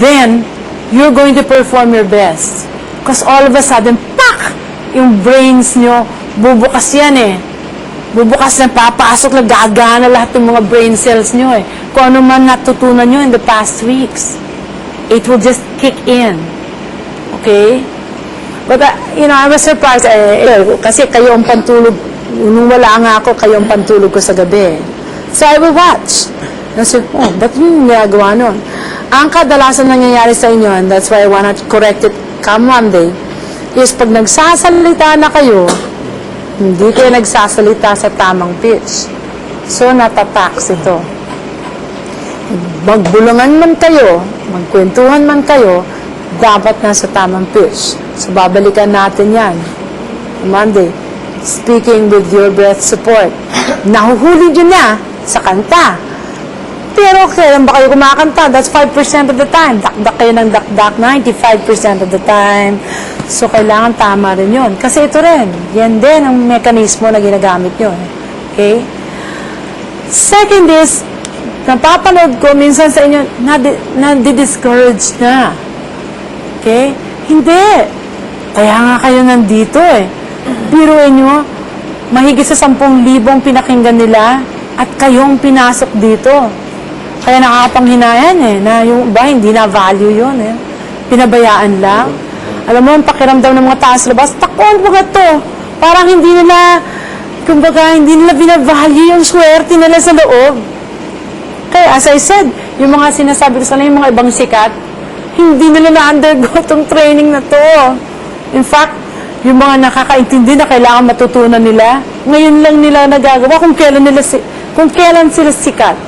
then you're going to perform your best. Because all of a sudden, pak! Yung brains nyo, bubukas yan eh. Bubukas na, papasok na, gagana lahat ng mga brain cells nyo eh. Kung ano man natutunan nyo in the past weeks, it will just kick in. Okay? But, I was surprised, kasi kayo ang pantulog, nung wala nga ako, kayo ang pantulog ko sa gabi. So, I will watch. Kasi, ba't yung nagagawa nun? Ang kadalasan nangyayari sa inyo, and that's why I wanna correct it come Monday, is pag nagsasalita na kayo, hindi kayo nagsasalita sa tamang pitch. So, natatax ito. Magbulungan man kayo, magkwentuhan man kayo, dapat nasa tamang pitch. So, babalikan natin yan. Monday, speaking with your breath support. Nahuhuli nyo na sa kanta. Pero kailan ba kayo kumakanta? That's 5% of the time. Dakdak kayo ng dakdak 95% of the time. So, kailangan tama rin yun. Kasi ito rin, yan din ang mekanismo na ginagamit nyo. Okay? Second is, napapanood ko minsan sa inyo, nadi-discourage na. Okay? Hindi. Kaya nga kayo nandito eh. Biruin nyo, mahigit sa 10,000 pinakinggan nila at kayong pinasok dito. Kaya nakakapanghinayang eh, na yung iba hindi na value yun eh. Pinabayaan lang. Alam mo, ang pakiramdam ng mga taas labas, takon mga to. Parang hindi nila, kumbaga, hindi nila binavalue yung swerte nila sa loob. Kaya as I said, yung mga sinasabi ko sana, yung mga ibang sikat, hindi nila na-undergo itong training na to. In fact, yung mga nakakaintindi na kailangan matutunan nila, ngayon lang nila nagagawa kung kailan sila sikat.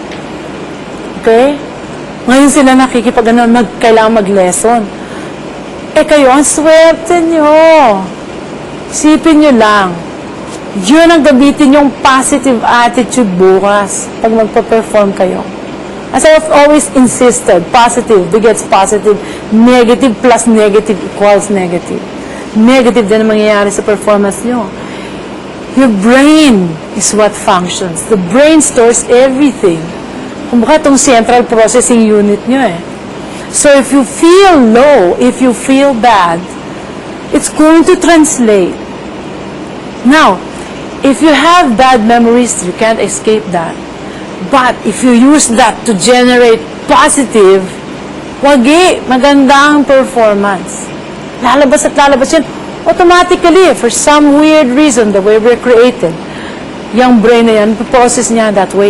Okay? Ngayon sila kailangan mag-lesson. Kayo, ang swerte nyo. Isipin nyo lang. Yun ang gamitin yung positive attitude bukas pag magpa-perform kayo. As I've always insisted, positive begets positive, negative plus negative equals negative. Negative din ang mangyayari sa performance nyo. Your brain is what functions. The brain stores everything. Kumbaga itong central processing unit nyo eh. So if you feel low, if you feel bad, it's going to translate. Now, if you have bad memories, you can't escape that. But if you use that to generate positive, magandang performance. Lalabas at lalabas yun. Automatically, for some weird reason, the way we're created, yung brain na yan, process niya that way.